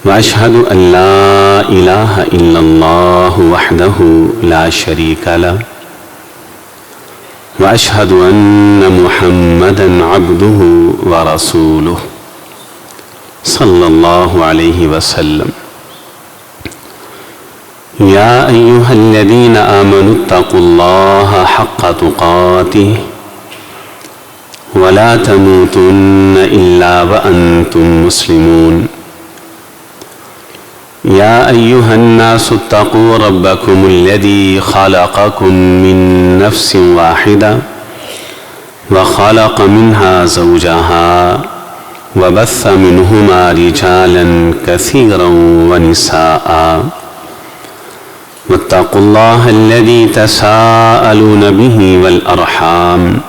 وأشهد أن لا إله إلا الله وحده لا شريك له وأشهد أن محمدًا عبده ورسوله صلى الله عليه وسلم. يا أيها الذين آمنوا اتقوا الله حق تقاته ولا تموتن إلا وأنتم مسلمون. يا أيها الناس اتقوا ربكم الذي خلقكم من نفس واحدة وخلق منها زوجها وبث منهما رجالا كثيرا ونساء واتقوا الله الذي تساءلون به والأرحام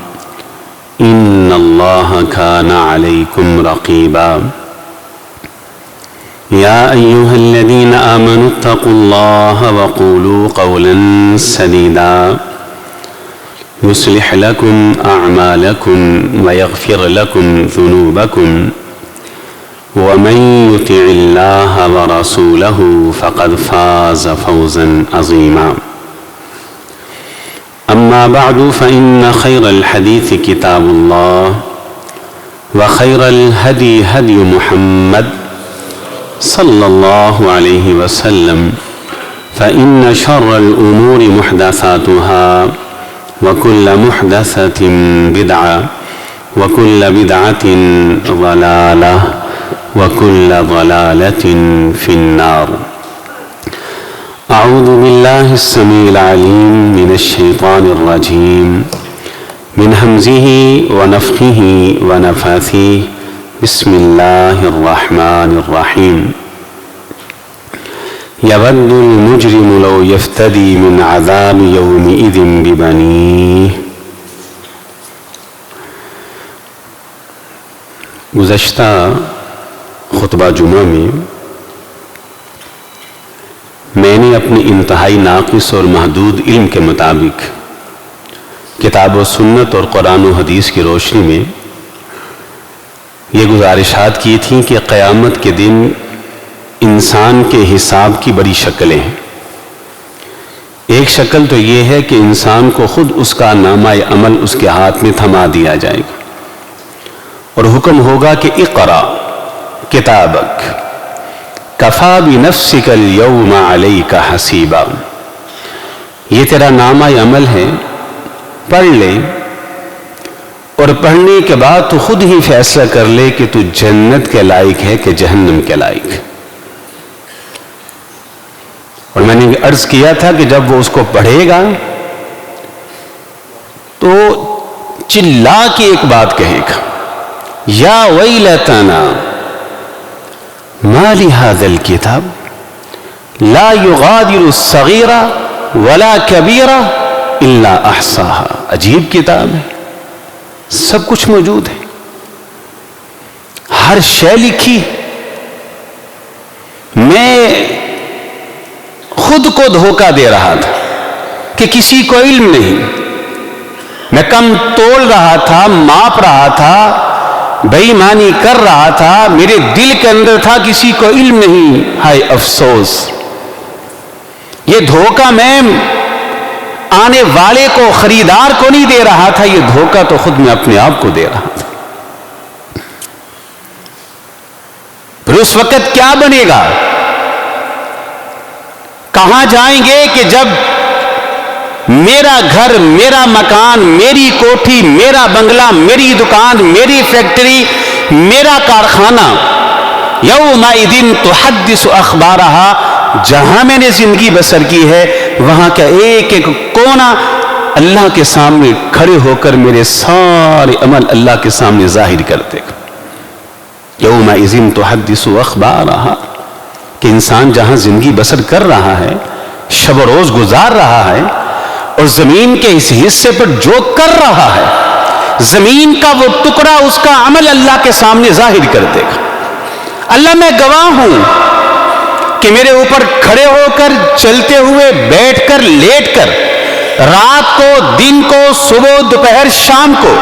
إن الله كان عليكم رقيبا. يا أيها الذين آمنوا اتقوا الله وقولوا قولا سديدا يصلح لكم أعمالكم ويغفر لكم ذنوبكم ومن يطع الله ورسوله فقد فاز فوزا عظيما. أما بعد فإن خير الحديث كتاب الله وخير الهدي هدي محمد صلى الله عليه وسلم فإن شر الأمور محدثاتها وكل محدثة بدعة وكل بدعة ضلالة وكل ضلالة في النار. أعوذ بالله السميع العليم من الشيطان الرجيم من همزه ونفخه ونفاثه. بسم الله الرحمن الرحيم. يود المجرم لو يفتدي من عذاب يومئذ ببنيه. گزشتہ خطبہ جمعہ میں نے اپنی انتہائی ناقص اور محدود علم کے مطابق کتاب و سنت اور قرآن و حدیث کی روشنی میں یہ گزارشات کی تھیں کہ قیامت کے دن انسان کے حساب کی بڑی شکلیں ہیں. ایک شکل تو یہ ہے کہ انسان کو خود اس کا نامہ عمل اس کے ہاتھ میں تھما دیا جائے گا اور حکم ہوگا کہ اقرا کتابک کفا بنفسک اليوم علیک حسیبا. یہ تیرا نامہ عمل ہے، پڑھ لے، اور پڑھنے کے بعد تو خود ہی فیصلہ کر لے کہ تو جنت کے لائق ہے کہ جہنم کے لائق ہے. اور میں نے عرض کیا تھا کہ جب وہ اس کو پڑھے گا تو چلا کے ایک بات کہے گا، یا ویلتنا ما لهذا الكتاب لا يغادر صغیرہ ولا کبیرہ الا احصاها. عجیب کتاب ہے، سب کچھ موجود ہے، ہر شے لکھی. میں خود کو دھوکہ دے رہا تھا کہ کسی کو علم نہیں، میں کم تول رہا تھا، ماپ رہا تھا، بے ایمانی کر رہا تھا، میرے دل کے اندر تھا کسی کو علم نہیں. ہائے افسوس، یہ دھوکہ میں آنے والے کو، خریدار کو نہیں دے رہا تھا، یہ دھوکہ تو خود میں اپنے آپ کو دے رہا تھا. پھر اس وقت کیا بنے گا؟ کہاں جائیں گے کہ جب میرا گھر، میرا مکان، میری کوٹھی، میرا بنگلہ، میری دکان، میری فیکٹری، میرا کارخانہ، یومئذ تحدث اخبارہا، جہاں میں نے زندگی بسر کی ہے وہاں کا ایک ایک کونا اللہ کے سامنے کھڑے ہو کر میرے سارے عمل اللہ کے سامنے ظاہر کرتے گا. یومئذ تحدث اخبارہا، کہ انسان جہاں زندگی بسر کر رہا ہے، شب و روز گزار رہا ہے، اور زمین کے اس حصے پر جو کر رہا ہے، زمین کا وہ ٹکڑا، اس کا عمل اللہ کے سامنے ظاہر کر دے گا. اللہ میں گواہ ہوں کہ میرے اوپر کھڑے ہو کر، چلتے ہوئے، بیٹھ کر، لیٹ کر رات کو، دن کو، صبح دوپہر شام کو،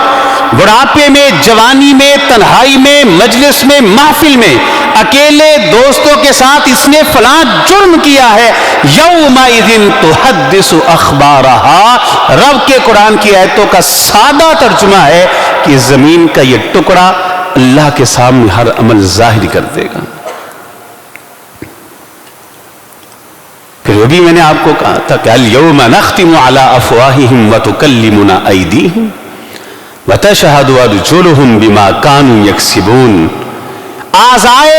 بڑھاپے میں، جوانی میں، تنہائی میں، مجلس میں، محفل میں، اکیلے دوستوں کے ساتھ اس نے فلاں جرم کیا ہے، یومئذ تحدث اخبارہا۔ رب کے قرآن کی آیتوں کا سادہ ترجمہ ہے کہ زمین کا یہ ٹکڑا اللہ کے سامنے ہر عمل ظاہر کر دے گا۔ پھر وہ بھی میں نے آپ کو کہا تھا کہ الیوم نختم علی افواہہم وتکلمنا ایدیہم وتشہد ارجلہم بما کانوا یکسبون۔ اعضائے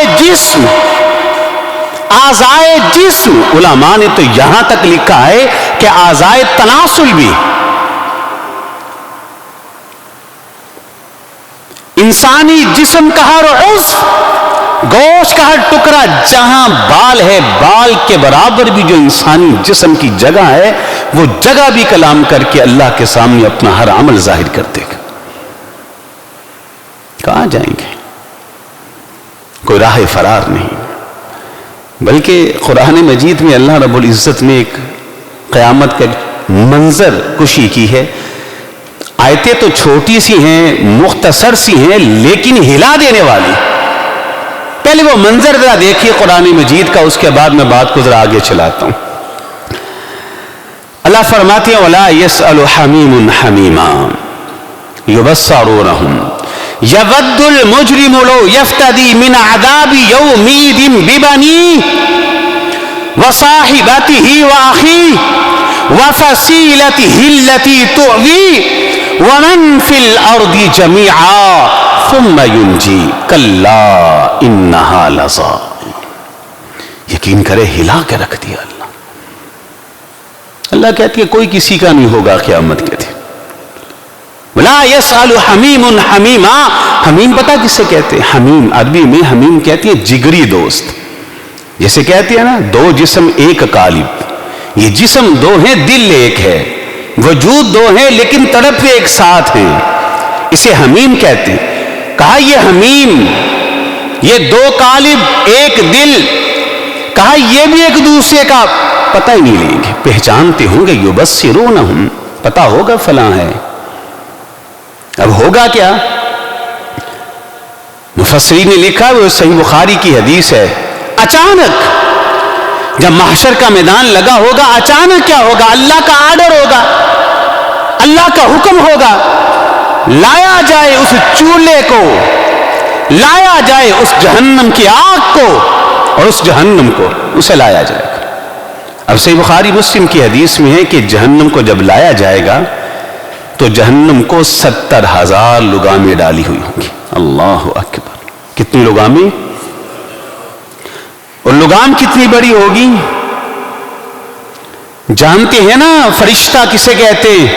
جسم، علماء نے تو یہاں تک لکھا ہے کہ اعضائے تناسل بھی، انسانی جسم کا ہر عضو، گوشت کا ہر ٹکڑا، جہاں بال ہے بال کے برابر بھی جو انسانی جسم کی جگہ ہے وہ جگہ بھی کلام کر کے اللہ کے سامنے اپنا ہر عمل ظاہر کر دے گا۔ کہاں جائیں گے؟ کوئی راہ فرار نہیں، بلکہ قرآن مجید میں اللہ رب العزت نے ایک قیامت کا منظر کشی کی ہے۔ آیتیں تو چھوٹی سی ہیں، مختصر سی ہیں، لیکن ہلا دینے والی۔ پہلے وہ منظر ذرا دیکھیے قرآن مجید کا، اس کے بعد میں بات کو ذرا آگے چلاتا ہوں۔ اللہ فرماتے ہیں وَلَا يَسْأَلُ حَمِيمٌ حَمِيمًا يُبَصَّرُونَهُمْ يَوَدُّ الْمُجْرِمُ لَوْ يَفْتَدِي مِنْ عَذَابِ يَوْمِئِذٍ بِبَنِيهِ وَصَاحِبَتِهِ وَأَخِيهِ وَفَصِيلَتِهِ الَّتِي تُؤْوِيهِ وَمَنْ فِي الْأَرْضِ جَمِيعًا ثُمَّ يُنْجِي كَلَّا إِنَّهَا لَظَىٰ۔ یقین کرے ہلا کے رکھ دیا اللہ کہتے ہیں کوئی کسی کا نہیں ہوگا قیامت کے دن۔ وَلَا يَسْأَلُ حَمِيمٌ حَمِيمًا، حمیم پتہ کسے کہتے ہیں؟ حمیم عربی میں حمیم کہتے ہیں جگری دوست، جیسے کہتے ہیں نا دو جسم ایک قالب، یہ جسم دو ہیں دل ایک ہے، وجود دو ہیں لیکن تڑپ ایک ساتھ ہیں، اسے حمیم کہتے ہیں۔ کہا یہ حمیم، یہ دو قالب ایک دل، کہا یہ بھی ایک دوسرے کا پتہ ہی نہیں لیں گے، پہچانتے ہوں گے، یبصرونہم، پتہ ہوگا فلاں ہے۔ اب ہوگا کیا؟ مفسرین نے لکھا، وہ صحیح بخاری کی حدیث ہے، اچانک جب محشر کا میدان لگا ہوگا، اچانک کیا ہوگا؟ اللہ کا آرڈر ہوگا، اللہ کا حکم ہوگا، لایا جائے اس چولہے کو، لایا جائے اس جہنم کی آگ کو، اور اس جہنم کو اسے لایا جائے گا۔ اب صحیح بخاری مسلم کی حدیث میں ہے کہ جہنم کو جب لایا جائے گا تو جہنم کو 70,000 لگامیں ڈالی ہوئی ہوں گی۔ اللہ اکبر، کتنی لگامیں؟ اور لگام کتنی بڑی ہوگی؟ جانتے ہیں نا فرشتہ کسے کہتے ہیں؟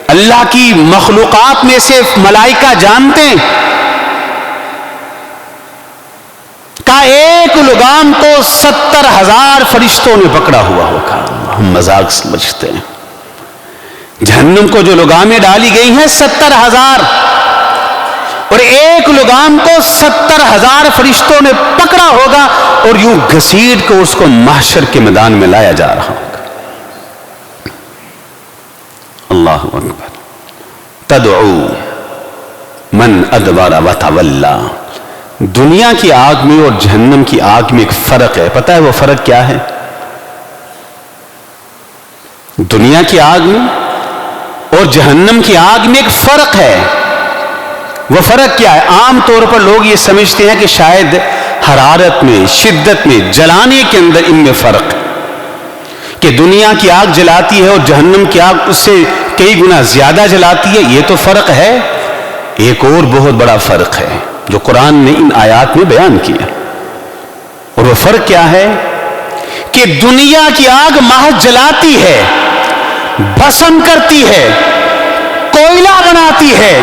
اللہ کی مخلوقات میں سے ملائکہ جانتے ہیں کہ ایک لگام کو 70,000 فرشتوں نے پکڑا ہوا ہوگا۔ ہم مذاق سمجھتے ہیں، جہنم کو جو لگامیں ڈالی گئی ہیں 70,000، اور ایک لگام کو 70,000 فرشتوں نے پکڑا ہوگا اور یوں گھسیٹ کو اس کو محشر کے میدان میں لایا جا رہا ہوگا۔ اللہ اکبر۔ تدعو من ادبر وتولی۔ دنیا کی آگ میں اور جہنم کی آگ میں ایک فرق ہے، پتہ ہے وہ فرق کیا ہے؟ دنیا کی آگ میں اور جہنم کی آگ میں ایک فرق ہے۔ وہ فرق کیا ہے؟ عام طور پر لوگ یہ سمجھتے ہیں کہ شاید حرارت میں، شدت میں، جلانے کے اندر ان میں فرق ہے، کہ دنیا کی آگ جلاتی ہے اور جہنم کی آگ اس سے کئی گنا زیادہ جلاتی ہے۔ یہ تو فرق ہے، ایک اور بہت بڑا فرق ہے جو قرآن نے ان آیات میں بیان کیا، اور وہ فرق کیا ہے کہ دنیا کی آگ محض جلاتی ہے، بھسم کرتی ہے، کوئلہ بناتی ہے۔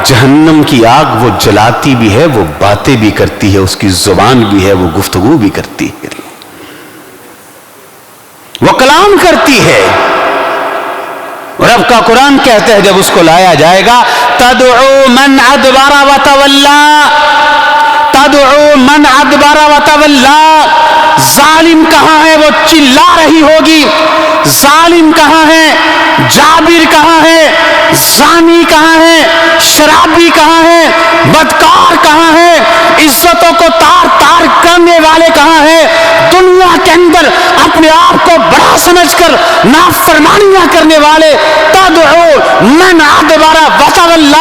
جہنم کی آگ وہ جلاتی بھی ہے، وہ باتیں بھی کرتی ہے، اس کی زبان بھی ہے، وہ گفتگو بھی کرتی ہے، وہ کلام کرتی ہے۔ رب کا قرآن کہتا ہے جب اس کو لایا جائے گا تدعو من ادبر وتولی، تدعو من ادبر وتولی، ظالم کہاں ہے وہ چلا رہی ہوگی، ظالم کہاں ہے، جابر کہاں ہے، زانی کہاں ہے، شرابی کہاں ہے، بدکار کہاں ہے، عزتوں کو تار تار کرنے والے کہاں ہے، دنیا کے اندر اپنے آپ کو بڑا سمجھ کر نافرمانیاں کرنے والے، تدعو من ادبر وتولی،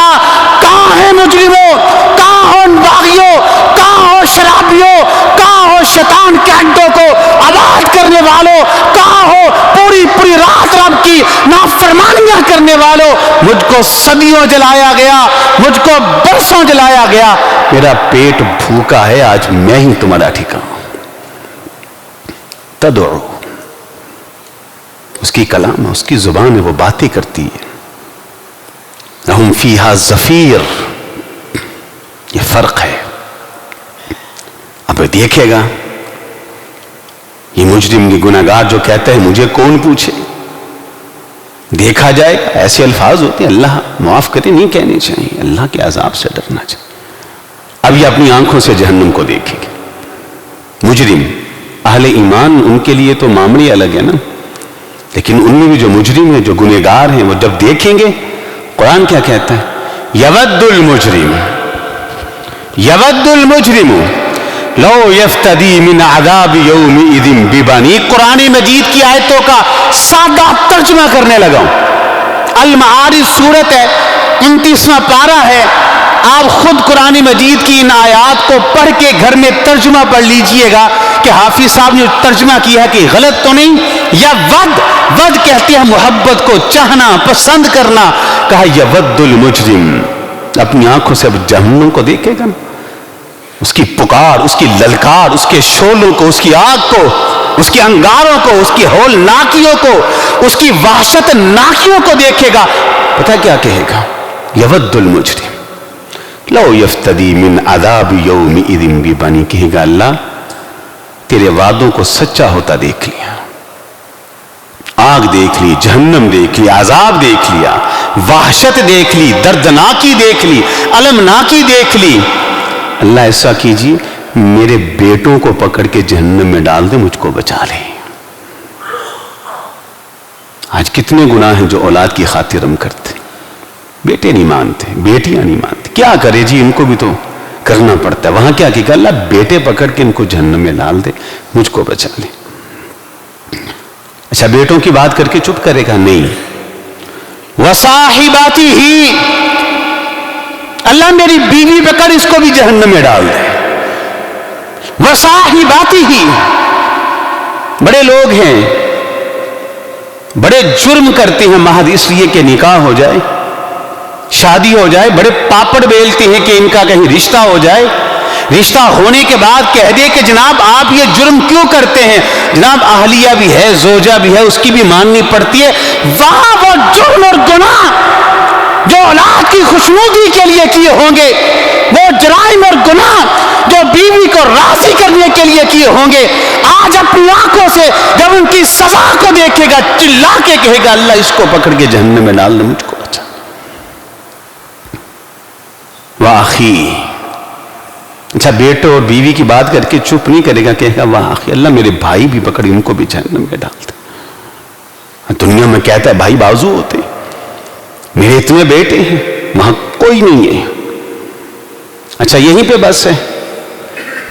کہاں ہے مجرموں، کہاں ہو ان باغیوں، کہاں ہو شرابیوں، کہاں ہو شیطان کے اڈوں کو آباد کرنے والوں، کہاں ہو پوری پوری رات رب کی نافرمانیاں کرنے والوں، مجھ کو صدیوں جلایا گیا، مجھ کو برسوں جلایا گیا، میرا پیٹ بھوکا ہے، آج میں ہی تمہارا ٹھکاؤں۔ تدعو، اس کی کلام ہے، اس کی زبان ہے، وہ باتیں کرتی ہے۔ لہم فیہا زفیر، یہ فرق ہے۔ اب دیکھے گا یہ مجرم، یہ گناہگار جو کہتا ہے مجھے کون پوچھے، دیکھا جائے گا۔ ایسے الفاظ ہوتے ہیں، اللہ معاف کرے، نہیں کہنے چاہیے، اللہ کے عذاب سے ڈرنا چاہیے۔ اب یہ اپنی آنکھوں سے جہنم کو دیکھے گا مجرم۔ اہل ایمان ان کے لیے تو معاملے الگ ہے نا، لیکن ان میں بھی جو مجرم ہیں، جو گنہگار ہیں، وہ جب دیکھیں گے، قرآن کیا کہتا ہے، یود المجرم، یود المجرم لو یفتدی من عذاب یومئذ ببنی۔ قرآن مجید کی آیتوں کا سادہ ترجمہ کرنے لگا ہوں۔ المعارج سورت ہے، 29واں پارہ ہے، آپ خود قرآن مجید کی ان آیات کو پڑھ کے گھر میں ترجمہ پڑھ لیجئے گا کہ حافظ صاحب نے ترجمہ کیا ہے کہ غلط تو نہیں۔ یا ود کہتے ہیں محبت کو، چاہنا، پسند کرنا، کہا یود المجرم، اپنی آنکھوں سے اب جہنم کو دیکھے گا، اس کی پکار، اس کی للکار، اس کے شعلوں کو، اس کی آگ کو، اس کے انگاروں کو، اس کی ہول ناکیوں کو، اس کی وحشت ناکیوں کو دیکھے گا، پتہ کیا کہے گا، یود المجرم لو یفتدی من عذاب یومئذ ببنی، کہے گا اللہ تیرے وعدوں کو سچا ہوتا دیکھ لیا، آگ دیکھ لی، جہنم دیکھ لی، عذاب دیکھ لیا، وحشت دیکھ لی، دردناکی دیکھ لی، المناکی دیکھ لی، اللہ ایسا کیجیے میرے بیٹوں کو پکڑ کے جہنم میں ڈال دے، مجھ کو بچا لے۔ آج کتنے گناہ ہیں جو اولاد کی خاطر ہم کرتے، بیٹے نہیں مانتے، بیٹیاں نہیں مانتے، کیا کرے جی، ان کو بھی تو کرنا پڑتا ہے۔ وہاں کیا کہ اللہ بیٹے پکڑ کے ان کو جہنم میں ڈال دے، مجھ کو بچا لے۔ اچھا بیٹوں کی بات کر کے چپ کرے گا؟ نہیں۔ وصاحباتہ، اللہ میری بیوی پکڑ اس کو بھی جہنم میں ڈال دے۔ وصاحباتہ، بڑے لوگ ہیں بڑے جرم کرتے ہیں محض اس لیے کہ نکاح ہو جائے، شادی ہو جائے، بڑے پاپڑ بیلتے ہیں کہ ان کا کہیں رشتہ ہو جائے، رشتہ ہونے کے بعد کہہ دے کہ جناب آپ یہ جرم کیوں کرتے ہیں، جناب اہلیہ بھی ہے، زوجہ بھی ہے، اس کی بھی ماننی پڑتی ہے۔ وہاں وہ جرم اور گناہ جو اولاد کی خوشنودی کے لیے کیے ہوں گے، وہ جرائم اور گناہ جو بیوی کو راضی کرنے کے لیے کیے ہوں گے، آج اپنی آنکھوں سے جب ان کی سزا کو دیکھے گا، چلا کے کہے گا اللہ اس کو پکڑ کے جہنم میں ڈال دے، مجھ کو بچا۔ واخی، اچھا بیٹے اور بیوی کی بات کر کے چپ نہیں کرے گا، کہے گا واخی، اللہ میرے بھائی بھی پکڑ ان کو بھی جہنم میں ڈال دے۔ دنیا میں کہتا ہے بھائی بازو ہوتے، میرے اتنے بیٹے ہیں، وہاں کوئی نہیں ہے۔ اچھا یہیں پہ بس ہے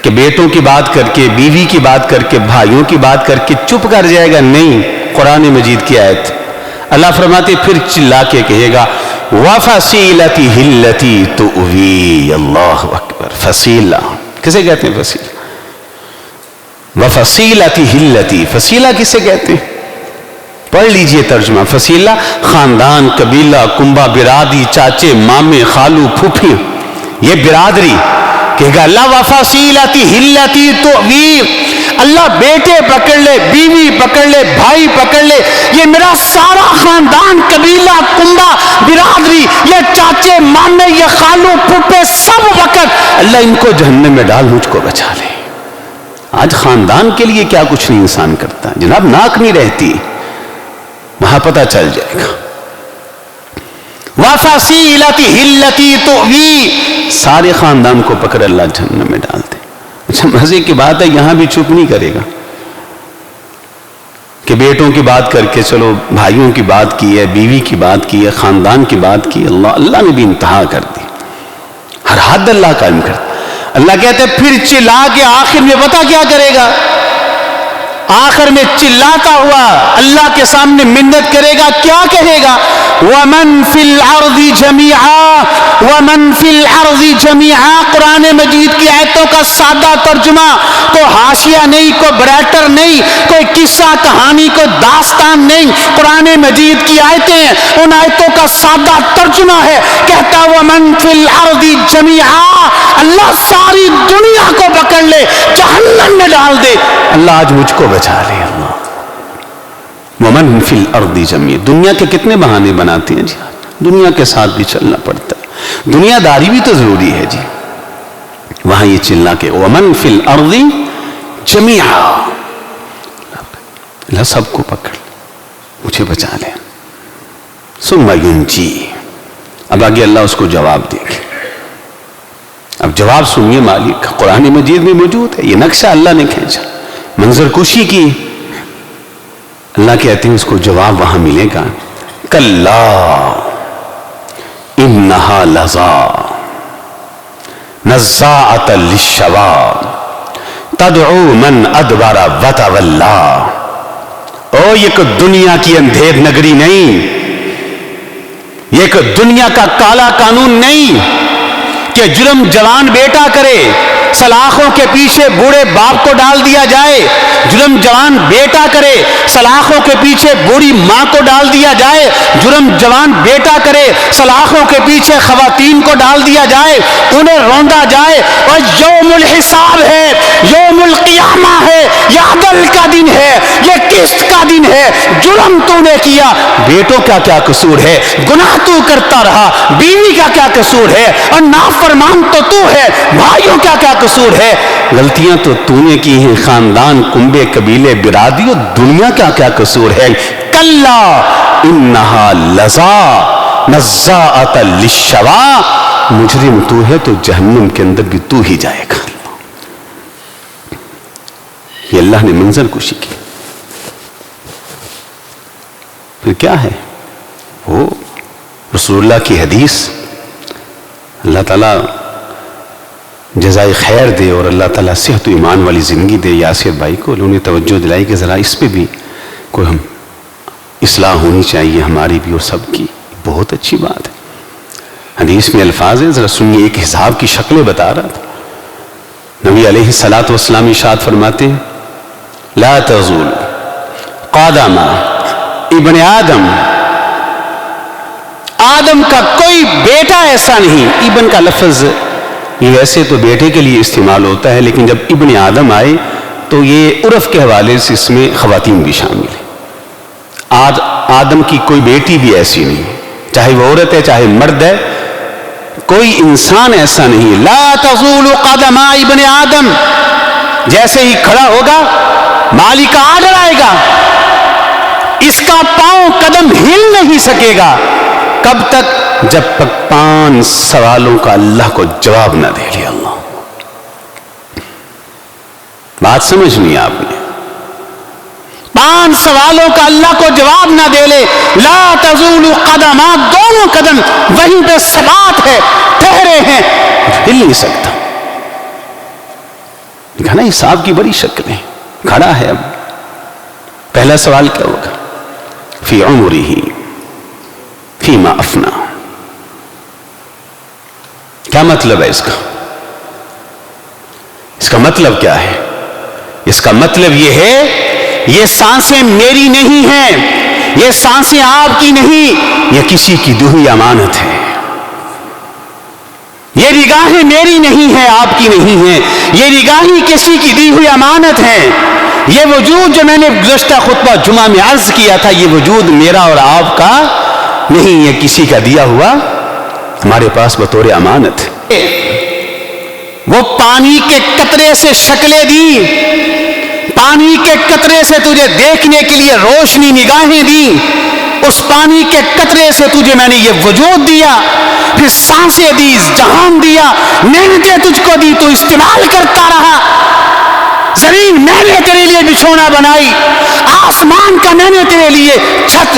کہ بیٹوں کی بات کر کے، بیوی کی بات کر کے، بھائیوں کی بات کر کے چپ کر جائے گا؟ نہیں۔ قرآن مجید کی آیت اللہ فرماتے پھر چلا کے کہے گا وَفَصِيلَتِهِ الَّتِي تُؤْوِي، اللہ اکبر۔ فصیلہ کسے کہتے ہیں؟ فصیلہ، وَفَصِيلَتِهِ الَّتِي، فصیلہ کسے کہتے ہیں؟ پڑھ لیجئے ترجمہ۔ فصیلہ خاندان، قبیلہ، کنبہ، برادری، چاچے، مامے، خالو، پھوپھی، یہ برادری۔ کہے گا اللہ وَفَصِيلَتِهِ الَّتِي تُؤْوِي، اللہ بیٹے پکڑ لے، بیوی پکڑ لے، بھائی پکڑ لے، یہ میرا سارا خاندان، قبیلہ، کنبہ، برادری، یہ چاچے، مامے، یہ خالو، پھوپھے، سب وقت اللہ ان کو جہنم میں ڈال، مجھ کو بچا لے۔ آج خاندان کے لیے کیا کچھ نہیں انسان کرتا، جناب ناک نہیں رہتی، وہاں پتہ چل جائے گا۔ وَفَصِيلَتِهِ الَّتِي تُؤْوِي، سارے خاندان کو پکڑ اللہ جہنم میں ڈال دے۔ اچھا مزے کی بات ہے یہاں بھی چپ نہیں کرے گا کہ بیٹوں کی بات کر کے چلو بھائیوں کی بات کی ہے، بیوی کی بات کی ہے، خاندان کی بات کی، اللہ نے بھی انتہا کر دی، ہر حد اللہ قائم کر دی۔ اللہ کہتے ہیں پھر چلا کے آخر میں پتہ کیا کرے گا؟ آخر میں چلاتا ہوا اللہ کے سامنے منت کرے گا، کیا کہے گا؟ وَمَن فِي الْأَرْضِ جَمِيعًا وَمَن فِي الْأَرْضِ جَمِيعًا۔ قرآن مجید کی آیتوں کا سادہ ترجمہ، کوئی حاشیہ نہیں، کوئی بریٹر نہیں، کوئی قصہ کہانی، کوئی داستان نہیں، قرآن مجید کی آیتیں ہیں، ان آیتوں کا سادہ ترجمہ ہے، کہتا وَمَن فِي الْأَرْضِ جَمِيعًا، اللہ ساری دنیا کو پکڑ لے، جہنم میں ڈال دے، اللہ آج مجھ کو بچا لے۔ اللہ وَمَن فِي الْأَرْضِ جَمِيعًا، دنیا کے کتنے بہانے بناتے ہیں جی، دنیا کے ساتھ بھی چلنا پڑتا ہے، دنیا داری بھی تو ضروری ہے جی۔ وہاں یہ چلنا کہ وَمَن فِي الْأَرْضِ جَمِيعًا، اللہ سب کو پکڑ لے، مجھے بچا لے۔ ثُمَّ يُنْجِي، اب آگے اللہ اس کو جواب دے گا۔ اب جواب سنیے مالک، قرآن مجید میں موجود ہے، یہ نقشہ اللہ نے کھینچا، منظر کشی کی۔ اللہ کہتے ہیں اس کو جواب وہاں ملے گا، کلا انہا لظا نزاعۃ للشوا تدعو من ادبر وتولا۔ او یہ کوئی دنیا کی اندھیر نگری نہیں، یہ کوئی دنیا کا کالا قانون نہیں کہ جرم جوان بیٹا کرے، سلاخوں کے پیچھے بوڑھے باپ کو ڈال دیا جائے، جرم جوان بیٹا کرے، سلاخوں کے پیچھے بوڑھی ماں کو ڈال دیا جائے، جرم جوان بیٹا کرے، سلاخوں کے پیچھے خواتین کو ڈال دیا جائے، انہیں روندا جائے، اور یوم الحساب ہے، یوم القیامہ ہے، یہ عدل کا دن ہے، یہ قسط کا دن ہے۔ جرم تو نے کیا، بیٹوں کا کیا قصور ہے؟ گناہ تو کرتا رہا، بیوی کا کیا قصور ہے؟ اور نافرمان تو ہے، بھائیوں کا کیا قصور ہے؟ غلطیاں تو نے کی ہیں، خاندان، کنبے، قبیلے، برادری، اور دنیا کا کیا قصور ہے؟ کلا انہا لظا نزاعۃ للشوا، مجرم تو ہے تو جہنم کے اندر بھی تو ہی جائے گا۔ یہ اللہ نے منظر کشی کی۔ پھر کیا ہے وہ رسول اللہ کی حدیث، اللہ تعالیٰ جزائے خیر دے اور اللہ تعالیٰ صحت و ایمان والی زندگی دے یاسر بھائی کو، انہوں نے توجہ دلائی کہ ذرا اس پہ بھی کوئی ہم اصلاح ہونی چاہیے ہماری بھی اور سب کی، بہت اچھی بات ہے۔ حدیث میں الفاظ ہیں، ذرا سنیے، ایک حساب کی شکلیں بتا رہا تھا۔ نبی علیہ الصلاۃ والسلام ارشاد فرماتے ہیں لا تزول قدم ابن آدم، آدم کا کوئی بیٹا ایسا نہیں، ابن کا لفظ یہ ویسے تو بیٹے کے لیے استعمال ہوتا ہے، لیکن جب ابن آدم آئے تو یہ عرف کے حوالے سے اس میں خواتین بھی شامل ہیں۔ آدم کی کوئی بیٹی بھی ایسی نہیں، چاہے وہ عورت ہے چاہے مرد ہے، کوئی انسان ایسا نہیں۔ لا تزول قدم ابن آدم، جیسے ہی کھڑا ہوگا مالک کا آرڈر آئے گا، اس کا پاؤں قدم ہل نہیں سکے گا، کب تک؟ جب تک 5 سوالوں کا اللہ کو جواب نہ دے لیا۔ اللہ، بات سمجھنی آپ نے، 5 سوالوں کا اللہ کو جواب نہ دے لے، لا تزول قدم، دونوں قدم وہیں پہ ثبات ہے، ٹھہرے ہیں، ہل نہیں سکتا۔ نا حساب کی بڑی شکلیں، کھڑا ہے۔ اب پہلا سوال کیا ہوگا؟ فی عمرہ فیما افنا، کیا مطلب ہے اس کا؟ اس کا مطلب کیا ہے؟ اس کا مطلب یہ ہے یہ سانسیں میری نہیں ہیں، یہ سانسیں آپ کی نہیں، یہ کسی کی دی ہوئی امانت ہے۔ یہ نگاہیں میری نہیں ہیں، آپ کی نہیں ہیں، یہ نگاہیں کسی کی دی ہوئی امانت ہیں۔ یہ وجود جو میں نے گزشتہ خطبہ جمعہ میں عرض کیا تھا، یہ وجود میرا اور آپ کا نہیں، یہ کسی کا دیا ہوا ہمارے پاس بطور امانت ہے۔ وہ پانی کے قطرے سے شکلیں دی، پانی کے قطرے سے تجھے دیکھنے کے لیے روشنی نگاہیں دی، اس پانی کے قطرے سے تجھے میں نے یہ وجود دیا، پھر سانسیں دی، جہان دیا، نعمتیں تجھ کو دی، تو استعمال کرتا رہا۔ زمین میں نے تیرے لیے لیے بچھونا بنائی، آسمان کا میں نے تیرے لیے چھت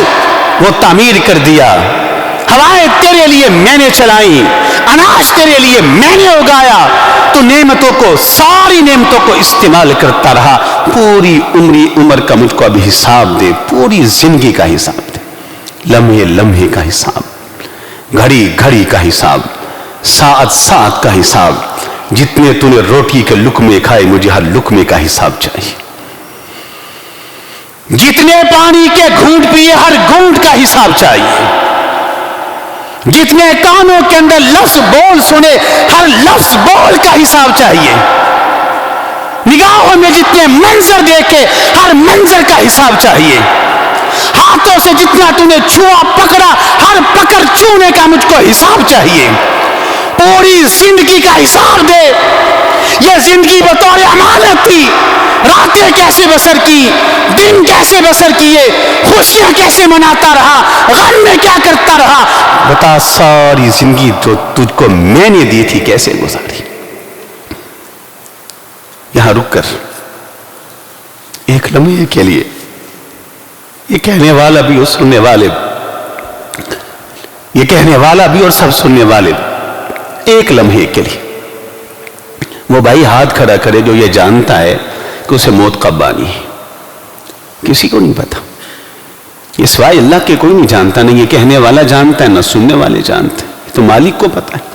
وہ تعمیر کر دیا، ہوائیں تیرے لیے میں نے چلائی، اناج تیرے لیے میں نے اگایا، تو نعمتوں کو، ساری نعمتوں کو استعمال کرتا رہا۔ پوری عمر کا مجھ کو اب حساب دے، پوری زندگی کا حساب دے، لمحے لمحے کا حساب، گھڑی گھڑی کا حساب، ساعت ساعت کا حساب، جتنے تو نے روٹی کے لقمے کھائے مجھے ہر لقمے کا حساب چاہیے، جتنے پانی کے گھونٹ پیے ہر گھونٹ کا حساب چاہیے، جتنے کانوں کے اندر لفظ بول سنے ہر لفظ بول کا حساب چاہیے، نگاہوں میں جتنے منظر دیکھے ہر منظر کا حساب چاہیے، ہاتھوں سے جتنا تو نے چھوا پکڑا ہر پکڑ چھونے کا مجھ کو حساب چاہیے، پوری زندگی کا حساب دے۔ یہ زندگی بطور امانت تھی، راتیں کیسے بسر کی، دن کیسے بسر کیے، خوشیاں کیسے مناتا رہا، غم میں کیا کرتا رہا، بتا ساری زندگی جو تجھ کو میں نے دی تھی کیسے گزاری۔ یہاں رک کر ایک لمحے کے لیے یہ کہنے والا بھی اور سننے والے، یہ کہنے والا بھی اور سب سننے والے، ایک لمحے کے لیے وہ بھائی ہاتھ کھڑا کرے جو یہ جانتا ہے کہ اسے موت کب آنی ہے۔ کسی کو نہیں پتا، یہ سوائے اللہ کے کوئی نہیں جانتا، نہ یہ کہنے والا جانتا ہے نہ سننے والے جانتے، یہ تو مالک کو پتا ہے۔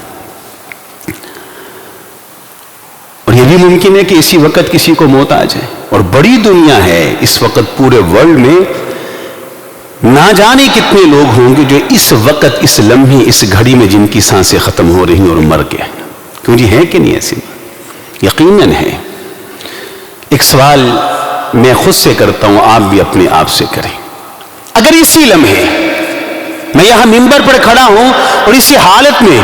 اور یہ بھی ممکن ہے کہ اسی وقت کسی کو موت آ جائے، اور بڑی دنیا ہے اس وقت پورے ورلڈ میں، نہ جانے کتنے لوگ ہوں گے جو اس وقت اس لمحے اس گھڑی میں جن کی سانسیں ختم ہو رہی ہیں اور مر گئے، کیوں جی ہے کہ نہیں ایسی بات؟ یقیناً ہے۔ ایک سوال میں خود سے کرتا ہوں، آپ بھی اپنے آپ سے کریں، اگر اسی لمحے میں یہاں منبر پر کھڑا ہوں اور اسی حالت میں،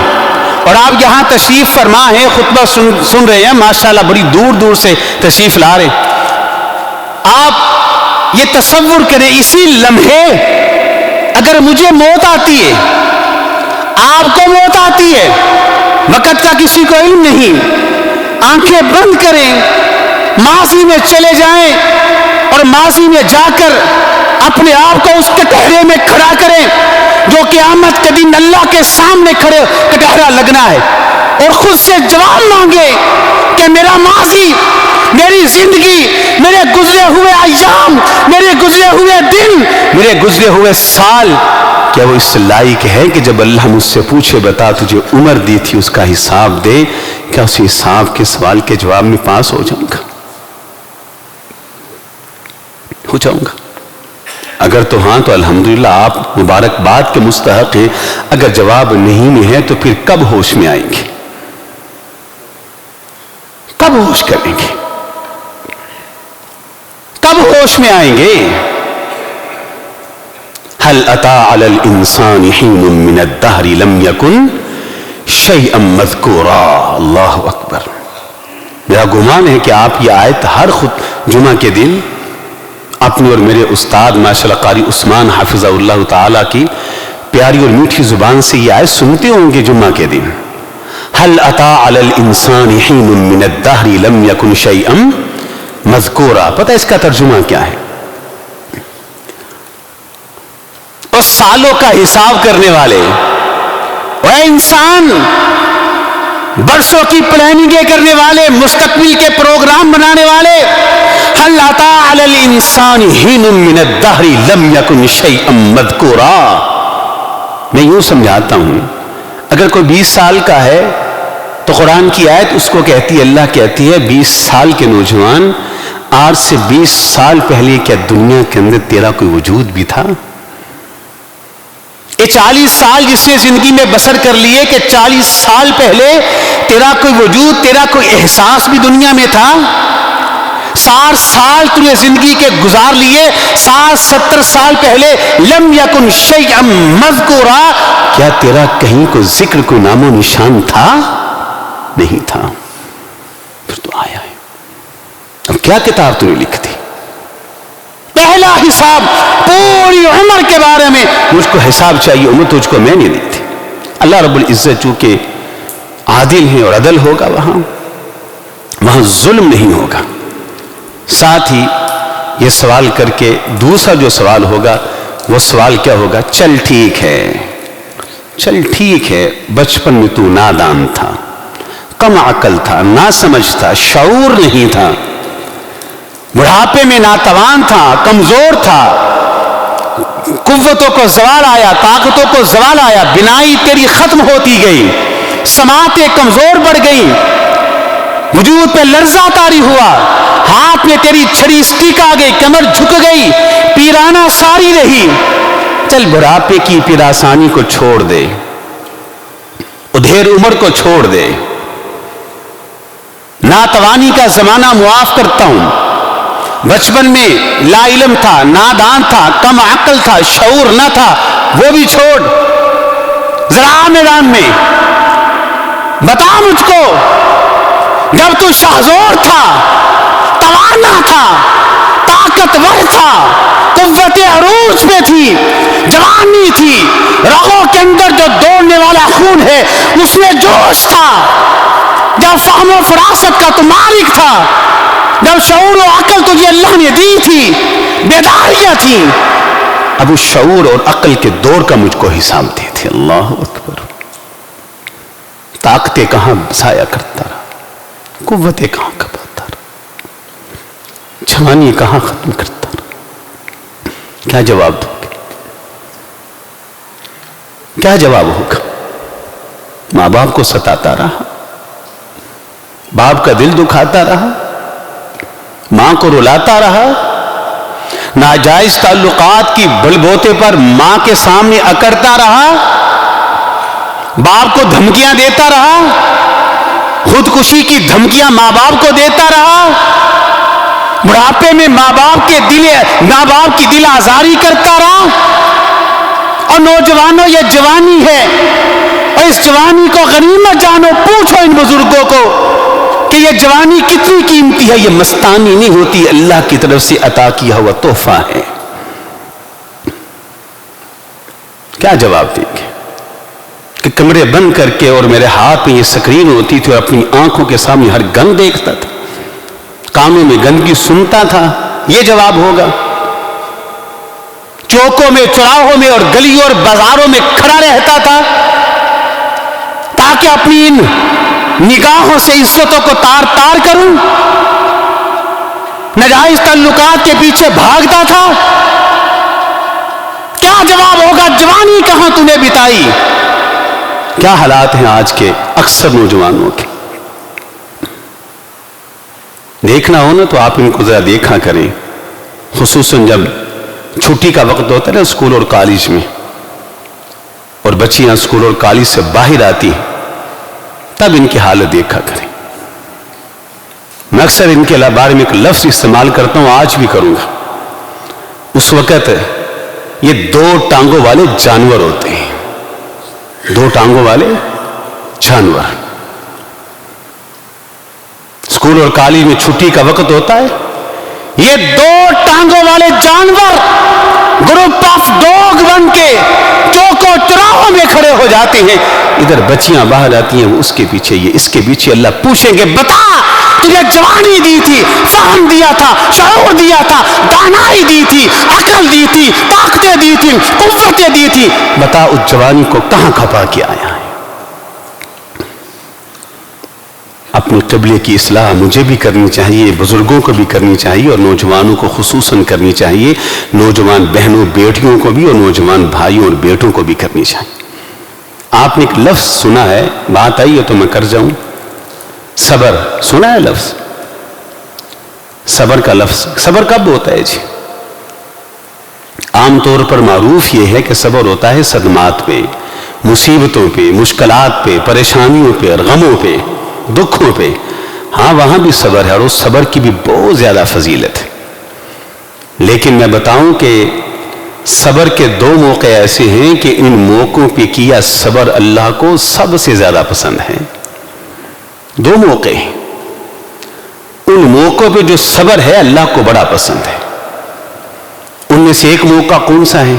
اور آپ یہاں تشریف فرما ہیں، خطبہ سن رہے ہیں، ماشاءاللہ بڑی دور دور سے تشریف لا رہے ہیں، آپ یہ تصور کریں اسی لمحے اگر مجھے موت آتی ہے، آپ کو موت آتی ہے، وقت کا کسی کو علم نہیں، آنکھیں بند کریں، ماضی میں چلے جائیں اور ماضی میں جا کر اپنے آپ کو اس کٹہرے میں کھڑا کریں جو قیامت کے دن اللہ کے سامنے کھڑے کٹہرا لگنا ہے، اور خود سے جواب مانگے کہ میرا ماضی، میری زندگی، میرے گزرے ہوئے ایام، میرے گزرے ہوئے دن، میرے گزرے ہوئے سال، کیا وہ اس لائق ہے کہ جب اللہ مجھ سے پوچھے بتا تجھے عمر دی تھی اس کا حساب دے، کیا اس حساب کے سوال کے جواب میں پاس ہو جاؤں گا؟ ہو جاؤں گا؟ اگر تو ہاں تو الحمدللہ آپ مبارکباد کے مستحق ہیں، اگر جواب نہیں میں ہے تو پھر کب ہوش میں آئیں گے، کب ہوش کریں گے، کب ہوش میں آئیں گے؟ هل أتى على الإنسان حين من الدهر لم يكن شيئا مذكورا۔ اللہ اکبر۔ میرا گمان ہے کہ آپ یہ آیت ہر جمعہ کے دن اپنے اور میرے استاد ماشاءاللہ قاری عثمان حافظہ اللہ تعالی کی پیاری اور میٹھی زبان سے یہ آیت سنتے ہوں گے جمعہ کے دن، هل أتى على الإنسان حين من الدهر لم يكن شيئا مذكورا۔ پتہ اس کا ترجمہ کیا ہے؟ اور سالوں کا حساب کرنے والے، وہ انسان برسوں کی پلاننگیں کرنے والے، مستقبل کے پروگرام بنانے والے، هل أتى على الإنسان حين من الدهر لم يكن شيئا مذكورا۔ میں یوں سمجھاتا ہوں، اگر کوئی 20 سال کا ہے تو قرآن کی آیت اس کو کہتی ہے، اللہ کہتی ہے 20 سال کے نوجوان، آج سے 20 سال پہلے کیا دنیا کے اندر تیرا کوئی وجود بھی تھا؟ یہ 40 سال جس نے زندگی میں بسر کر لیے کہ 40 سال پہلے تیرا کوئی وجود، تیرا کوئی احساس بھی دنیا میں تھا؟ 60 سال تم نے زندگی کے گزار لیے، 60-70 سال پہلے لم یکن شیئا مذکورا، کیا تیرا کہیں کوئی ذکر، کوئی نام و نشان تھا؟ نہیں تھا، پھر تو آیا ہے۔ اب کیا کتاب تم نے لکھ دی؟ پہلا حساب پوری عمر کے بارے میں، مجھ کو حساب چاہیے، عمر تجھ کو میں نہیں دی تھی۔ اللہ رب العزت چونکہ عادل ہے اور عدل ہوگا، وہاں ظلم نہیں ہوگا۔ ساتھ ہی یہ سوال کر کے دوسرا جو سوال ہوگا وہ سوال کیا ہوگا؟ چل ٹھیک ہے، چل ٹھیک ہے، بچپن میں تو نادان تھا، کم عقل تھا، نا سمجھ تھا، شعور نہیں تھا، بڑھاپے میں ناتوان تھا، کمزور تھا، قوتوں کو زوال آیا، طاقتوں کو زوال آیا، بینائی تیری ختم ہوتی گئی، سماعتیں کمزور پڑ گئی، وجود پہ لرزہ طاری ہوا، ہاتھ میں تیری چھڑی اسٹک آ گئی، کمر جھک گئی، پیرانہ ساری رہی۔ چل بڑھاپے کی پیراسانی کو چھوڑ دے، ادھیر عمر کو چھوڑ دے، ناتوانی کا زمانہ معاف کرتا ہوں، بچپن میں لا علم تھا، نادان تھا، کم عقل تھا، شعور نہ تھا، وہ بھی چھوڑ، ذرا میدان میں بتا مجھ کو، جب تو شہزور تھا، توانا تھا، طاقتور تھا، قوت عروج میں تھی، جوانی تھی، رگوں کے اندر جو دوڑنے والا خون ہے اس میں جوش تھا، جب فہم و فراست کا تو مالک تھا، جب شعور و عقل تجھے اللہ نے دی تھی، بیداریاں تھی، اب اس شعور اور عقل کے دور کا مجھ کو حساب دی تھی۔ اللہ اکبر، طاقتیں کہاں ضائع کرتا رہا، قوتیں کہاں کھپاتا رہا، جوانی کہاں ختم کرتا رہا۔ کیا جواب دو گے؟ کیا جواب ہوگا؟ ماں باپ کو ستاتا رہا، باپ کا دل دکھاتا رہا، ماں کو رلاتا رہا، ناجائز تعلقات کی بل بوتے پر ماں کے سامنے اکڑتا رہا، باپ کو دھمکیاں دیتا رہا، خودکشی کی دھمکیاں ماں باپ کو دیتا رہا، بڑھاپے میں ماں باپ کی دل آزاری کرتا رہا۔ اور نوجوانوں، یہ جوانی ہے، اور اس جوانی کو غنیمت جانو، پوچھو ان بزرگوں کو کہ یہ جوانی کتنی قیمتی ہے۔ یہ مستانی نہیں ہوتی، اللہ کی طرف سے عطا کیا ہوا تحفہ ہے۔ کیا جواب دیں گے کہ کمرے بند کر کے اور میرے ہاتھ میں یہ سکرین ہوتی تھی اور اپنی آنکھوں کے سامنے ہر گند دیکھتا تھا، کانوں میں گندگی سنتا تھا؟ یہ جواب ہوگا؟ چوکوں میں، چوراہوں میں اور گلیوں اور بازاروں میں کھڑا رہتا تھا تاکہ اپنی ان نگاہوں سے عزتوں کو تار تار کروں، ناجائز تعلقات کے پیچھے بھاگتا تھا؟ کیا جواب ہوگا؟ جوانی کہاں تو نے بتائی؟ کیا حالات ہیں آج کے اکثر نوجوانوں کے؟ دیکھنا ہو نا تو آپ ان کو ذرا دیکھا کریں، خصوصاً جب چھٹی کا وقت ہوتا ہے نا اسکول اور کالج میں، اور بچیاں اسکول اور کالج سے باہر آتی ہیں، تب ان کی حالت دیکھا کریں۔ میں اکثر ان کے بارے میں ایک لفظ استعمال کرتا ہوں، آج بھی کروں گا۔ اس وقت یہ دو ٹانگوں والے جانور ہوتے ہیں، دو ٹانگوں والے جانور۔ اسکول اور کالج میں چھٹی کا وقت ہوتا ہے، یہ دو ٹانگوں والے جانور گروپ آف ڈوگ بن کے چوکوں چراہوں میں کھڑے ہو جاتے ہیں، ادھر بچیاں باہر آتی ہیں، اس کے پیچھے یہ، اس کے پیچھے اللہ پوچھیں گے بتا تجھے جوانی دی تھی، فہم دیا تھا، شعور دیا تھا، دانائی دی تھی، عقل دی تھی، طاقتیں دی تھی، قوتیں دی تھی، بتا اس جوانی کو کہاں کھپا کے آیا ہے؟ اپنے قبلے کی اصلاح مجھے بھی کرنی چاہیے، بزرگوں کو بھی کرنی چاہیے، اور نوجوانوں کو خصوصاً کرنی چاہیے، نوجوان بہنوں بیٹیوں کو بھی اور نوجوان بھائیوں اور بیٹوں کو بھی کرنی چاہیے۔ آپ نے ایک لفظ سنا ہے، بات آئی ہے تو میں کر جاؤں، صبر سنا ہے لفظ؟ صبر کا لفظ صبر کب ہوتا ہے جی؟ عام طور پر معروف یہ ہے کہ صبر ہوتا ہے صدمات پہ، مصیبتوں پہ، مشکلات پہ، پریشانیوں پہ اور غموں پہ، دکھوں پہ۔ ہاں وہاں بھی صبر ہے، اور اس صبر کی بھی بہت زیادہ فضیلت ہے، لیکن میں بتاؤں کہ صبر کے دو موقع ایسے ہیں کہ ان موقعوں پہ کیا صبر اللہ کو سب سے زیادہ پسند ہے۔ دو موقع ہیں، ان موقعوں پہ جو صبر ہے اللہ کو بڑا پسند ہے۔ ان میں سے ایک موقع کون سا ہے؟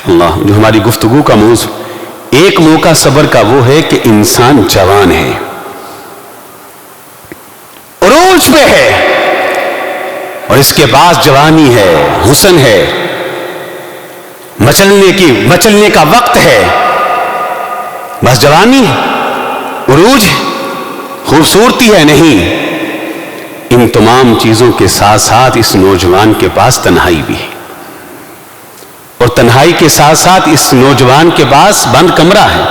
اللہ، جو ہماری گفتگو کا موضوع، ایک موقع صبر کا وہ ہے کہ انسان جوان ہے، عروج پہ ہے، اور اس کے پاس جوانی ہے، حسن ہے، مچلنے کا وقت ہے، بس جوانی ہے، عروج ہے، خوبصورتی ہے نہیں. ان تمام چیزوں کے ساتھ ساتھ اس نوجوان کے پاس تنہائی بھی ہے، اور تنہائی کے ساتھ ساتھ اس نوجوان کے پاس بند کمرہ ہے.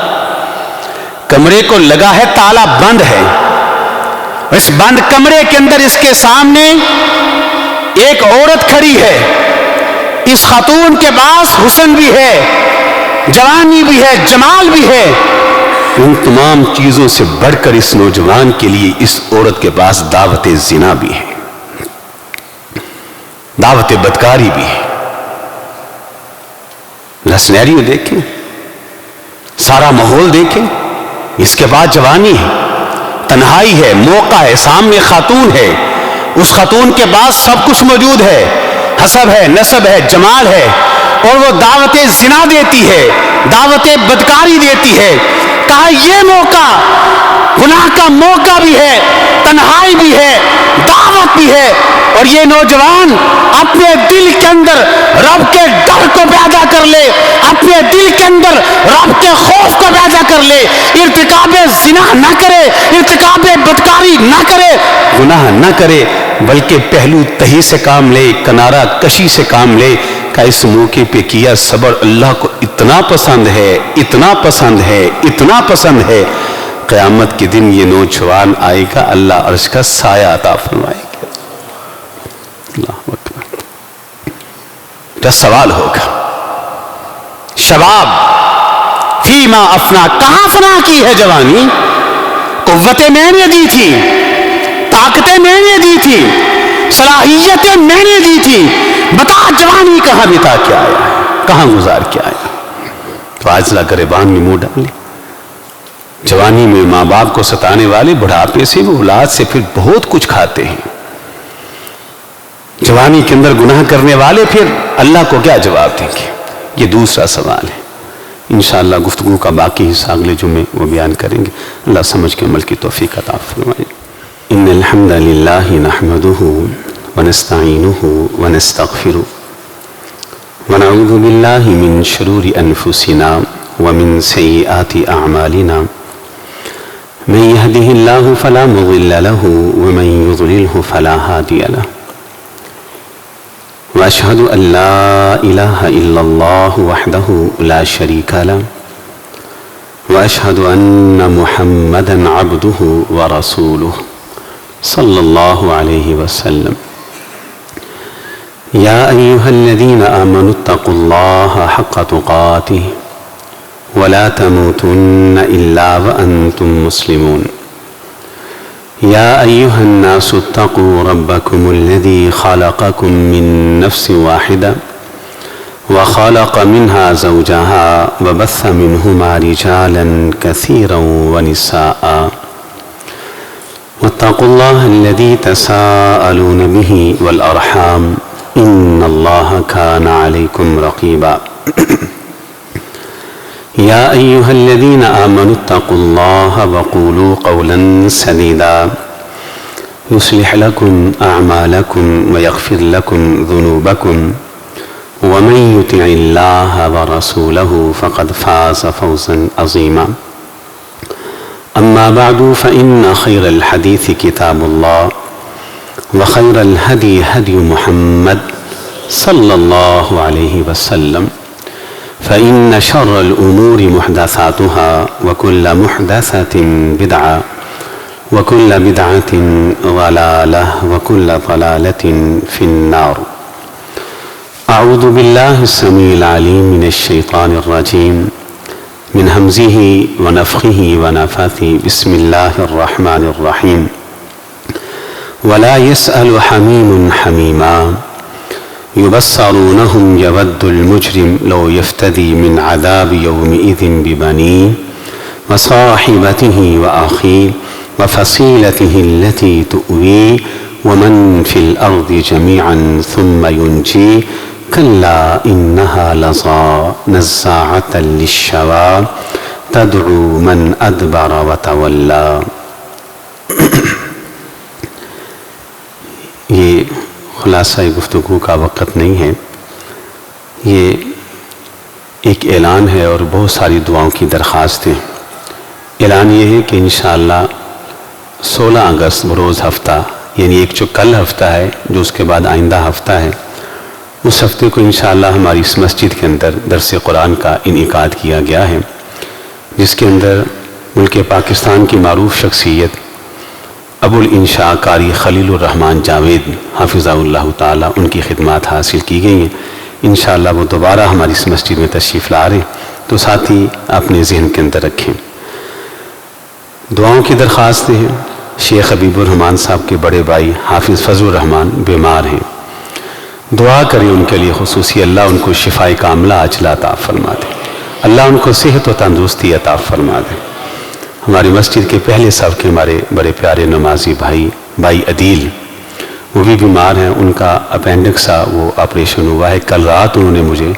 کمرے کو لگا ہے تالا بند ہے. اس بند کمرے کے اندر اس کے سامنے ایک عورت کھڑی ہے. اس خاتون کے پاس حسن بھی ہے، جوانی بھی ہے، جمال بھی ہے. ان تمام چیزوں سے بڑھ کر اس نوجوان کے لیے اس عورت کے پاس دعوت زنا بھی ہے، دعوت بدکاری بھی ہے. سینیریو دیکھیں، سارا ماحول دیکھیں. اس کے بعد جوانی ہے، تنہائی ہے، موقع ہے، سامنے خاتون ہے. اس خاتون کے پاس سب کچھ موجود ہے، حسب ہے، نسب ہے، جمال ہے، اور وہ دعوت زنا دیتی ہے، دعوت بدکاری دیتی ہے. کہا یہ موقع گناہ کا موقع بھی ہے، تنہائی بھی ہے، دعوت بھی ہے. اور یہ نوجوان اپنے دل کے اندر رب کے ڈر کو پیدا کر لے، اپنے دل کے اندر رب کے خوف کو پیدا کر لے. ارتکاب زنا نہ کرے، ارتکاب بدکاری نہ کرے، گناہ نہ کرے، بلکہ پہلو تہی سے کام لے، کنارہ کشی سے کام لے. کہ اس موقع پہ کیا صبر اللہ کو اتنا پسند ہے، اتنا پسند ہے، اتنا پسند ہے. قیامت کے دن یہ نوجوان آئے گا، اللہ عرش کا سایہ عطا فرمائے گا. اللہ اکبر. تو سوال ہوگا، شباب فیما افنا، کہاں فنا کی ہے جوانی؟ قوتیں میں نے دی تھی، طاقتیں میں نے دی تھی، صلاحیتیں میں نے دی تھی. بتا جوانی کہاں بتا کے آیا ہے، کہاں گزار کے آیا؟ تو آج ذرا گریبان میں منہ ڈال لیں. جوانی میں ماں باپ کو ستانے والے بڑھاپے سے وہ اولاد سے پھر بہت کچھ کھاتے ہیں. جوانی کے اندر گناہ کرنے والے پھر اللہ کو کیا جواب دیں گے؟ یہ دوسرا سوال ہے. انشاءاللہ گفتگو کا باقی حصہ اگلے جمعے وہ بیان کریں گے. اللہ سمجھ کے عمل کی توفیق عطا فرمائے. ان الحمد للہ نحمده ونستعینه ونستغفره ونعوذ باللہ من شرور انفسنا ومن سیئات اعمالنا. من يهده الله فلا مضل له ومن يضلله فلا هادي له. واشهد ان لا اله الا الله وحده لا شريك له واشهد ان محمدا عبده ورسوله صلى الله عليه وسلم. يا ايها الذين امنوا اتقوا الله حق تقاته ولا تموتن الا وانتم مسلمون. يا ايها الناس اتقوا ربكم الذي خلقكم من نفس واحدة وخلق منها زوجها وبث منهما رجالا كثيرا ونساء. واتقوا الله الذي تساءلون به والأرحام إن الله كان عليكم رقيبا. يا أيها الذين آمنوا اتقوا الله وقولوا قولا سديدا يصلح لكم أعمالكم ويغفر لكم ذنوبكم ومن يطع الله ورسوله فقد فاز فوزا عظيما. أما بعد فإن خير الحديث كتاب الله وخير الهدي هدي محمد صلى الله عليه وسلم. فإن شر الأمور محدثاتها وكل محدثة بدعة وكل بدعة ضلالة وكل ضلالة في النار. أعوذ بالله السميع العليم من الشيطان الرجيم من همزه ونفخه ونفثه. بسم الله الرحمن الرحيم. ولا يسأل حميم حميما يبصرونهم يود المجرم لو يفتدي من عذاب يومئذ ببنيه وصاحبته وأخيه وفصيلته التي تؤويه ومن في الأرض جميعا ثم ينجيه. كلا إنها لظى نزاعة للشوى تدعو من أدبر وتولى. یہ خلاصہ گفتگو کا وقت نہیں ہے، یہ ایک اعلان ہے اور بہت ساری دعاؤں کی درخواست ہے۔ اعلان یہ ہے کہ انشاءاللہ 16 اگست بروز ہفتہ، یعنی ایک جو کل ہفتہ ہے، جو اس کے بعد آئندہ ہفتہ ہے، اس ہفتے کو انشاءاللہ ہماری اس مسجد کے اندر درس قرآن کا انعقاد کیا گیا ہے، جس کے اندر ملک پاکستان کی معروف شخصیت ابو الانشاء قاری خلیل الرحمن جاوید حافظہ اللہ تعالی، ان کی خدمات حاصل کی گئی ہیں۔ انشاءاللہ وہ دوبارہ ہماری اس مسجد میں تشریف لا رہے ہیں، تو ساتھ ہی اپنے ذہن کے اندر رکھیں۔ دعاؤں کی درخواستیں ہیں۔ شیخ حبیب الرحمان صاحب کے بڑے بھائی حافظ فضل الرحمان بیمار ہیں، دعا کریں ان کے لیے خصوصی، اللہ ان کو شفائے کاملہ عاجلہ عطا فرما دے، اللہ ان کو صحت و تندرستی عطا فرما دے۔ ہماری مسجد کے پہلے صف کے ہمارے بڑے پیارے نمازی بھائی عدیل، وہ بھی بیمار ہیں، ان کا اپینڈکس وہ آپریشن ہوا ہے۔ کل رات انہوں نے مجھے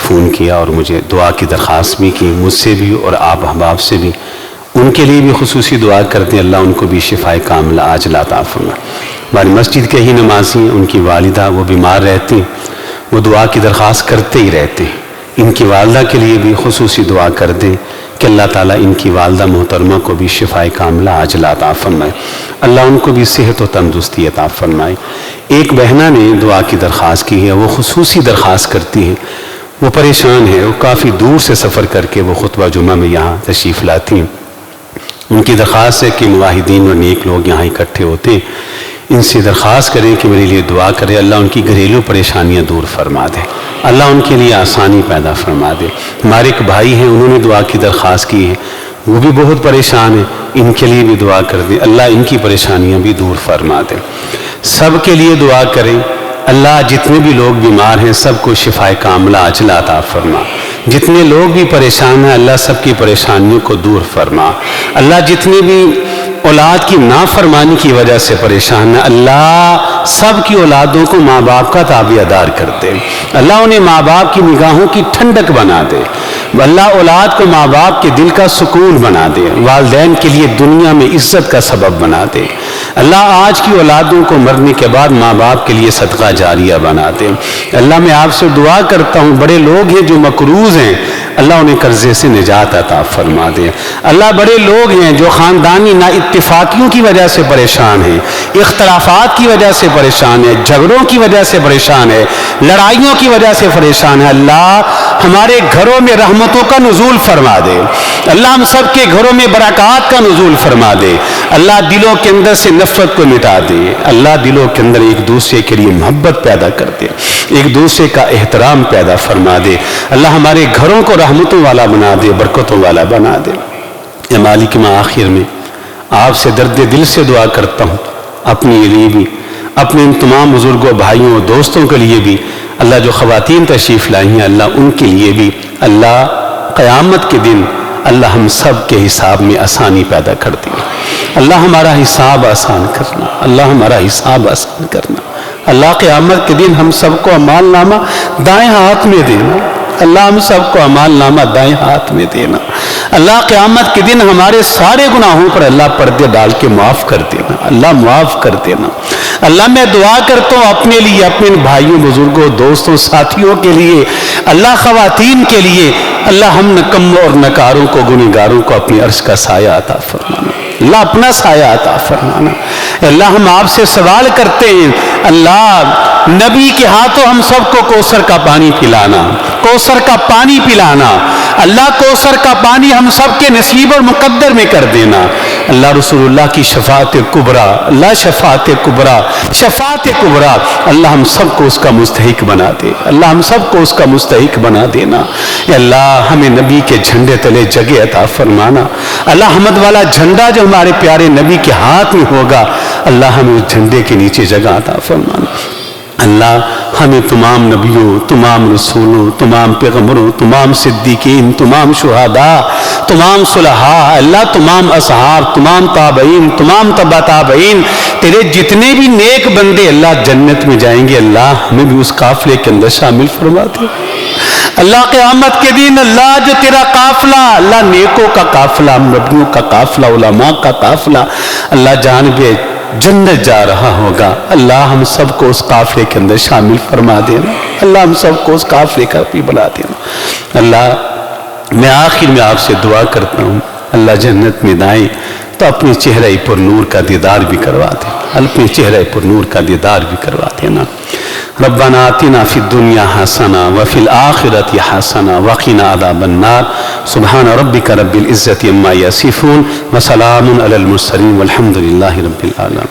فون کیا اور مجھے دعا کی درخواست بھی کی، مجھ سے بھی اور آپ احباب سے بھی، ان کے لیے بھی خصوصی دعا کرتے ہیں، اللہ ان کو بھی شفائے کاملہ عاجلہ عطا فرمائے۔ ہماری مسجد کے ہی نمازی ہیں، ان کی والدہ وہ بیمار رہتی ہیں، وہ دعا کی درخواست کرتے ہی رہتے ہیں، ان کی والدہ کے لیے بھی خصوصی دعا کر دیں کہ اللہ تعالیٰ ان کی والدہ محترمہ کو بھی شفائے کاملہ عاجلہ عطا فرمائے، اللہ ان کو بھی صحت و تندرستی عطا فرمائے۔ ایک بہنہ نے دعا کی درخواست کی ہے، وہ خصوصی درخواست کرتی ہے، وہ پریشان ہے، وہ کافی دور سے سفر کر کے وہ خطبہ جمعہ میں یہاں تشریف لاتی ہیں۔ ان کی درخواست ہے کہ مواحدین اور نیک لوگ یہاں اکٹھے ہوتے ہیں، ان سے درخواست کریں کہ میرے لیے دعا کرے، اللہ ان کی گھریلو پریشانیاں دور فرما دے، اللہ ان کے لیے آسانی پیدا فرما دے۔ ہمارے ایک بھائی ہیں، انہوں نے دعا کی درخواست کی ہے، وہ بھی بہت پریشان ہیں، ان کے لیے بھی دعا کر دیں، اللہ ان کی پریشانیاں بھی دور فرما دے۔ سب کے لیے دعا کریں، اللہ جتنے بھی لوگ بیمار ہیں سب کو شفائے کاملہ عاجلہ عطا فرما، جتنے لوگ بھی پریشان ہیں اللہ سب کی پریشانیوں کو دور فرما، اللہ جتنے بھی اولاد کی نافرمانی کی وجہ سے پریشان ہے، اللہ سب کی اولادوں کو ماں باپ کا تابع دار کر دے، اللہ انہیں ماں باپ کی نگاہوں کی ٹھنڈک بنا دے، اللہ اولاد کو ماں باپ کے دل کا سکون بنا دے، والدین کے لیے دنیا میں عزت کا سبب بنا دے، اللہ آج کی اولادوں کو مرنے کے بعد ماں باپ کے لیے صدقہ جاریہ بنا دے۔ اللہ میں آپ سے دعا کرتا ہوں، بڑے لوگ ہیں جو مقروض ہیں، اللہ انہیں قرضے سے نجات عطا فرما دے۔ اللہ بڑے لوگ ہیں جو خاندانی نا اتفاقیوں کی وجہ سے پریشان ہیں، اختلافات کی وجہ سے پریشان ہیں، جھگڑوں کی وجہ سے پریشان ہے، لڑائیوں کی وجہ سے پریشان ہے، اللہ ہمارے گھروں میں رحمتوں کا نزول فرما دے، اللہ ہم سب کے گھروں میں برکات کا نزول فرما دے، اللہ دلوں کے اندر سے نفرت کو مٹا دے، اللہ دلوں کے اندر ایک دوسرے کے لیے محبت پیدا کر دے، ایک دوسرے کا احترام پیدا فرما دے، اللہ ہمارے گھروں کو رحمتوں والا بنا دے، برکتوں والا بنا دے۔ اے مالک، میں آخر میں آپ سے درد دل سے دعا کرتا ہوں، اپنے لیے بھی، اپنے ان تمام بزرگوں، بھائیوں اور دوستوں کے لیے بھی، اللہ جو خواتین تشریف لائی ہیں اللہ ان کے لیے بھی، اللہ قیامت کے دن اللہ ہم سب کے حساب میں آسانی پیدا کر دے، اللہ ہمارا حساب آسان کرنا، اللہ ہمارا حساب آسان کرنا، اللہ قیامت کے دن ہم سب کو اعمال نامہ دائیں ہاتھ میں دینا، اللہ ہم سب کو اعمال نامہ دائیں ہاتھ میں دینا، اللہ قیامت کے دن ہمارے سارے گناہوں پر اللہ پردے ڈال کے معاف کر دینا، اللہ معاف کر دینا۔ اللہ میں دعا کرتا ہوں اپنے لیے، اپنے بھائیوں، بزرگوں، دوستوں، ساتھیوں کے لیے، اللہ خواتین کے لیے، اللہ ہم نکموں اور نکاروں کو، گنہگاروں کو اپنی عرش کا سایہ عطا فرمانا، اللہ اپنا سایہ عطا فرمانا۔ اللہ ہم آپ سے سوال کرتے ہیں، اللہ نبی کے ہاتھوں ہم سب کو کوثر کا پانی پلانا، کوثر کا پانی پلانا، اللہ کوثر کا پانی ہم سب کے نصیب اور مقدر میں کر دینا، اللہ رسول اللہ کی شفاعت کبریٰ، اللہ شفاعت کبریٰ، شفاعت کبریٰ، اللہ ہم سب کو اس کا مستحق بنا دے، اللہ ہم سب کو اس کا مستحق بنا دینا۔ اے اللہ ہمیں نبی کے جھنڈے تلے جگہ عطا فرمانا، اللہ حمد والا جھنڈا جو ہمارے پیارے نبی کے ہاتھ میں ہوگا، اللہ ہمیں اس جھنڈے کے نیچے جگہ عطا فرمانا۔ اللہ ہمیں تمام نبیوں، تمام رسولوں، تمام پیغمبروں، تمام صدیقین، تمام شہداء، تمام صلحاء، اللہ تمام اصحاب، تمام تابعین، تمام تبع تابعین، تیرے جتنے بھی نیک بندے اللہ جنت میں جائیں گے، اللہ ہمیں بھی اس قافلے کے اندر شامل فرما دے۔ اللہ قیامت کے دن اللہ جو تیرا قافلہ، اللہ نیکوں کا قافلہ، نبیوں کا قافلہ، علماء کا قافلہ، اللہ جانب جنت جا رہا ہوگا، اللہ ہم سب کو اس قافلے کے اندر شامل فرما دینا، اللہ ہم سب کو اس قافلے کا بھی بنا دینا۔ اللہ میں آخر میں آپ سے دعا کرتا ہوں، اللہ جنت میں دائیں تو اپنے چہرہ پر نور کا دیدار بھی کروا دینا، اپنے چہرہ پر نور کا دیدار بھی کروا دینا۔ ربنا آتنا فی الدنیا حسنہ وفی الآخرۃ حسنہ وقنا عذاب النار۔ سبحان ربک رب العزۃ عما یصفون وسلام علی المرسلین والحمد للہ رب العالمین۔